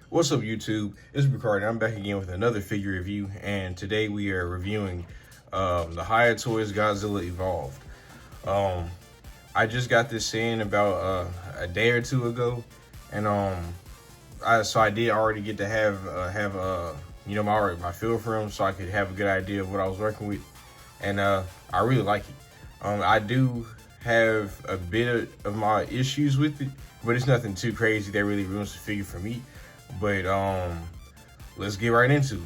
What's up, YouTube? It's Ricard. I'm back again with another figure review, and today we are reviewing the Hiya Toys Godzilla Evolved. Um, I just got this in about a day or two ago, and I did already get to have my feel for him, so I could have a good idea of what I was working with, and I really like it. I do have a bit of my issues with it, but it's nothing too crazy that really ruins the figure for me. But let's get right into it.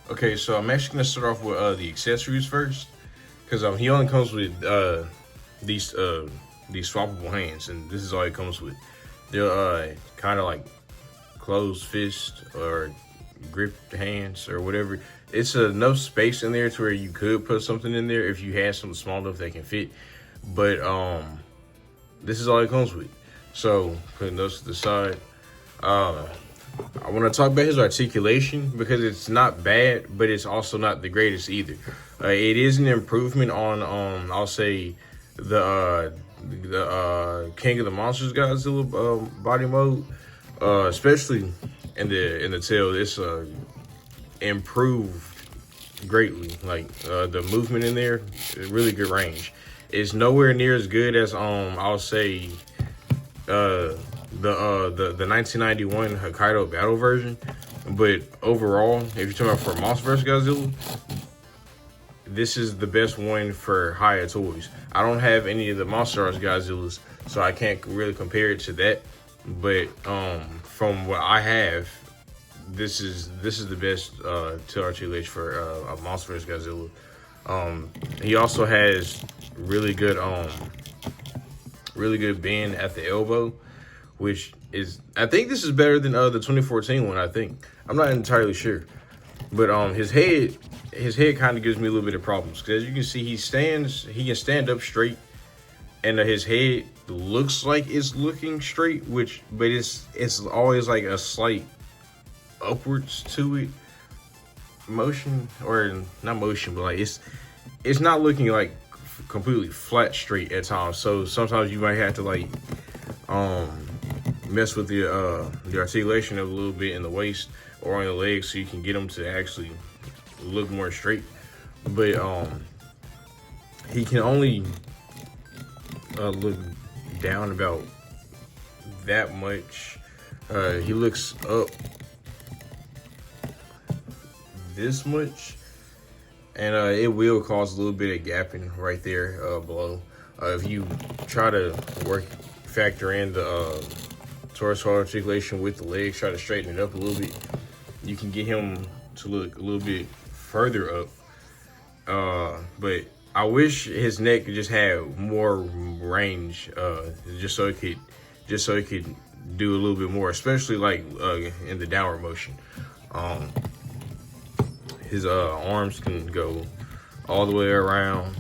Okay, so I'm actually gonna start off with the accessories first, because he only comes with these swappable hands, and this is all it comes with. They're kind of like closed fist or gripped hands or whatever. It's enough space in there to where you could put something in there if you had something small enough that can fit. But this is all it comes with. So putting those to the side. I want to talk about his articulation because it's not bad, but it's also not the greatest either. It is an improvement on, I'll say, the King of the Monsters Godzilla body mode, especially in the tail. It's improved greatly. Like the movement in there, really good range. It's nowhere near as good as I'll say the 1991 Hokkaido battle version, but overall, if you're talking about for Monster vs. Godzilla, this is the best one for Hiya Toys. I don't have any of the Monster vs. Godzillas, so I can't really compare it to that. But from what I have, this is the best tail articulation for a Monster vs. Godzilla. He also has really good bend at the elbow, which is, I think this is better than the 2014 one. I think, I'm not entirely sure, but his head kind of gives me a little bit of problems, because as you can see, he can stand up straight, and his head looks like it's looking straight, but it's always like a slight upwards to it motion, or not motion, but like it's not looking like completely flat straight at times. So sometimes you might have to like mess with the articulation of a little bit in the waist or on the legs, so you can get them to actually look more straight. But he can only look down about that much. He looks up this much, and it will cause a little bit of gapping right there below. If you try to factor in the torso articulation with the legs, try to straighten it up a little bit, you can get him to look a little bit further up. But I wish his neck just had more range, just so it could do a little bit more, especially like in the downward motion. His arms can go all the way around.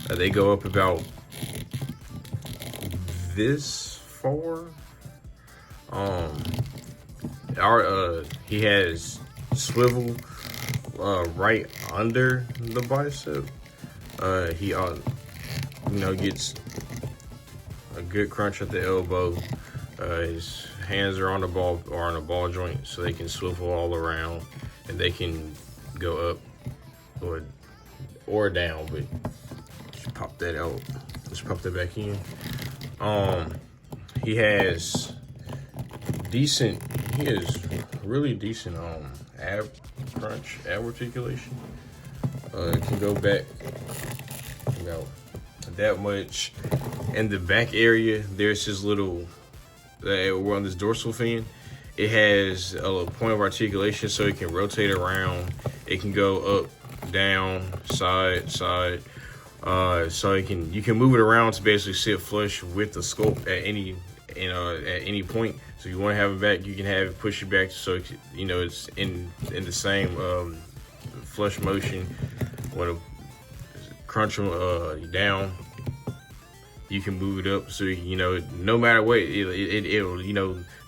They go up about this far. He has swivel right under the bicep. He gets a good crunch at the elbow. His hands are on the ball joint, so they can swivel all around, and they can go up or down. But just pop that out. Let's pop that back in. He has really decent ab articulation. It can go back about that much. In the back area, there's his little on this dorsal fin. It has a point of articulation, so it can rotate around. It can go up, down, side. So you can move it around to basically sit flush with the sculpt at any point. So if you want to have it back, you can have it, push it back, so it's in the same flush motion. Want to crunch them down, you can move it up, so no matter what, it'll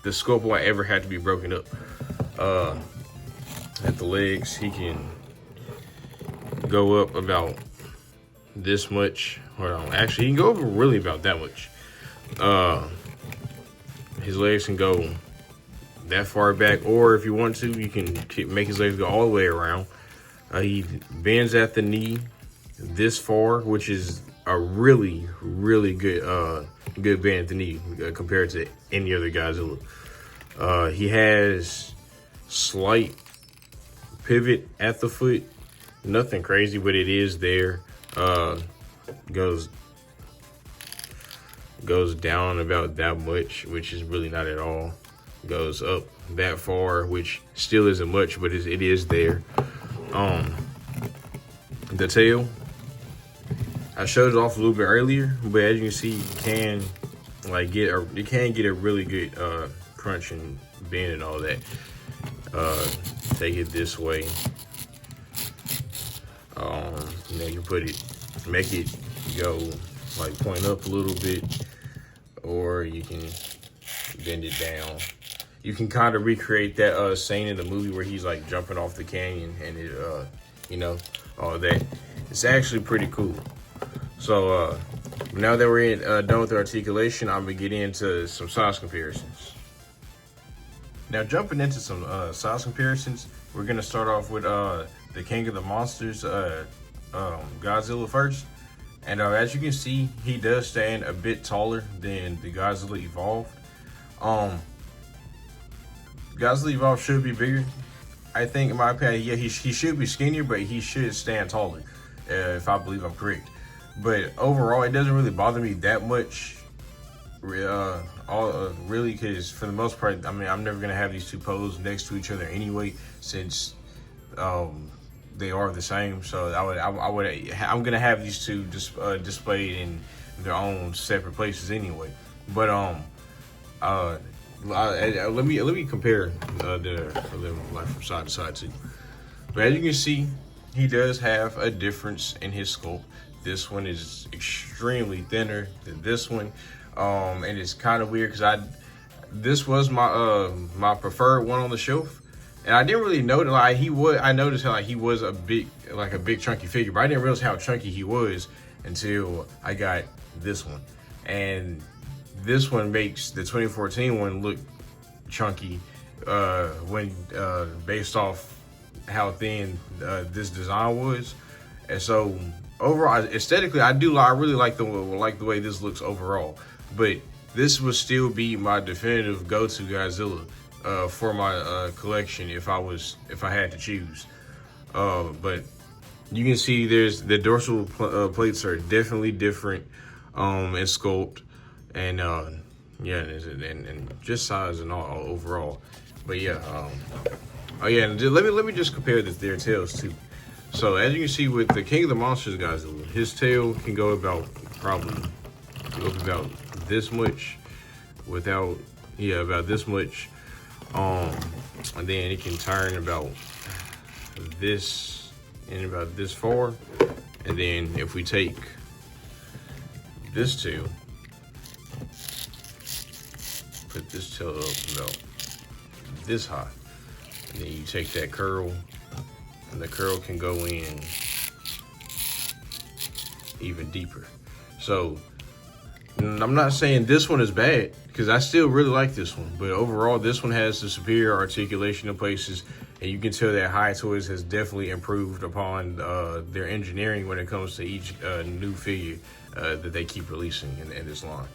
the sculpt won't ever have to be broken up. At the legs, he can go up about this much. Hold on, actually, he can go over really about that much. His legs can go that far back, or if you want to, you can make his legs go all the way around. He bends at the knee this far, which is a really, really good good bend at the knee compared to any other Godzilla. He has slight pivot at the foot, nothing crazy, but it is there. Goes down about that much, which is really not at all. Goes up that far, which still isn't much, but it is there. The tail, I showed it off a little bit earlier, but as you can see, you can get a really good crunch and bend and all that. Take it this way. You can make it go like point up a little bit, or you can bend it down. You can kind of recreate that scene in the movie where he's like jumping off the canyon and it, all that. It's actually pretty cool. So now that we're done with the articulation, I'm gonna get into some size comparisons. Now jumping into some size comparisons, we're gonna start off with the King of the Monsters, Godzilla first. And as you can see, he does stand a bit taller than the Godzilla Evolved. Godzilla Evolved should be bigger. I think, in my opinion, yeah, he should be skinnier, but he should stand taller, if I believe I'm correct. But overall, it doesn't really bother me that much, really, because for the most part, I mean, I'm never gonna have these two poses next to each other anyway, since they are the same. So I'm gonna have these two displayed in their own separate places anyway. But let me compare them like from side to side too. But as you can see, he does have a difference in his sculpt. This one is extremely thinner than this one, and it's kind of weird because this was my my preferred one on the shelf, and I didn't really notice I noticed how he was a big chunky figure, but I didn't realize how chunky he was until I got this one. And this one makes the 2014 one look chunky when based off how thin this design was. And so overall, aesthetically, I really like the way this looks overall. But this would still be my definitive go-to Godzilla for my collection if I had to choose. But you can see the dorsal plates are definitely different in sculpt, and yeah, and just size and all overall. But yeah, oh yeah, and let me just compare their tails too. So as you can see with the King of the Monsters Godzilla, his tail can go about this much about this much. And then it can turn about this far. And then if we take this tail, put this tail up about this high, and then you take that curl, and the curl can go in even deeper. So I'm not saying this one is bad, because I still really like this one, but overall this one has the superior articulation in places, and you can tell that Hiya Toys has definitely improved upon their engineering when it comes to each new figure that they keep releasing in this line.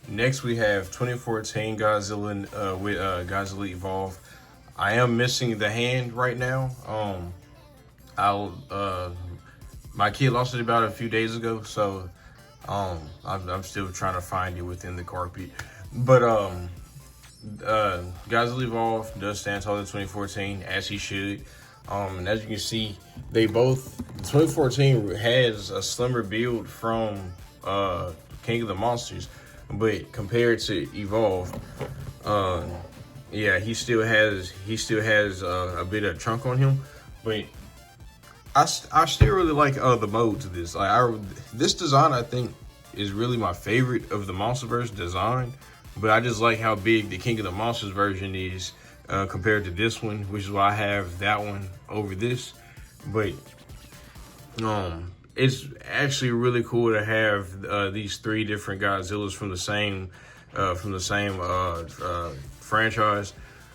Next we have 2014 Godzilla with Godzilla Evolve. I am missing the hand right now. My kid lost it about a few days ago, so I'm still trying to find it within the carpet. But Godzilla Evolve does stand taller than 2014, as he should. And as you can see, 2014 has a slimmer build from King of the Monsters, but compared to Evolve, yeah, he still has a bit of trunk on him. But I still really like the modes of this. This design, I think, is really my favorite of the Monsterverse design. But I just like how big the King of the Monsters version is compared to this one, which is why I have that one over this. But it's actually really cool to have these three different Godzillas from the same from the same franchise,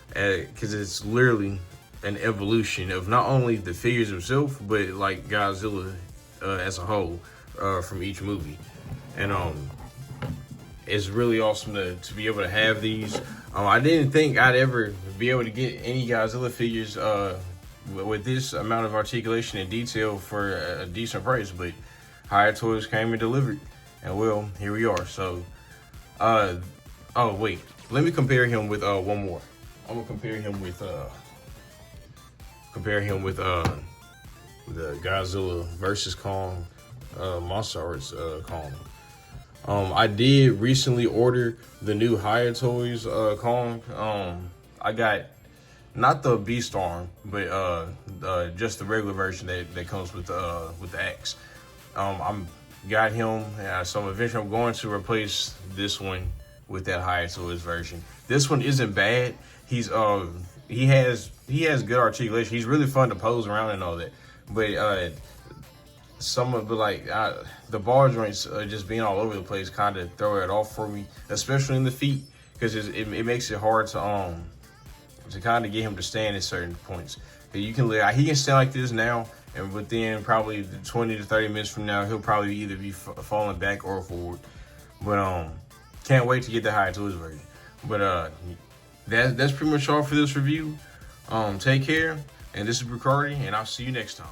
because it's literally an evolution of not only the figures themselves, but like Godzilla as a whole from each movie. And it's really awesome to be able to have these. I didn't think I'd ever be able to get any Godzilla figures with this amount of articulation and detail for a decent price, but Hiya Toys came and delivered, and well, here we are. So, oh wait, let me compare him with one more. I'm gonna compare him with the Godzilla versus Kong Monster Arts Kong. I did recently order the new Hiya Toys Kong. I got not the Beast Arm, but just the regular version that comes with the axe. I'm got him, so eventually I'm going to replace this one with that Hiya Toys version. This one isn't bad. He has good articulation. He's really fun to pose around and all that, but the bar joints just being all over the place kind of throw it off for me, especially in the feet, because it makes it hard to kind of get him to stand at certain points. He can stand like this now, and within probably 20 to 30 minutes from now, he'll probably either be falling back or forward. But can't wait to get the Hiya Toys version. But that's pretty much all for this review. Take care, and this is Ricardi, and I'll see you next time.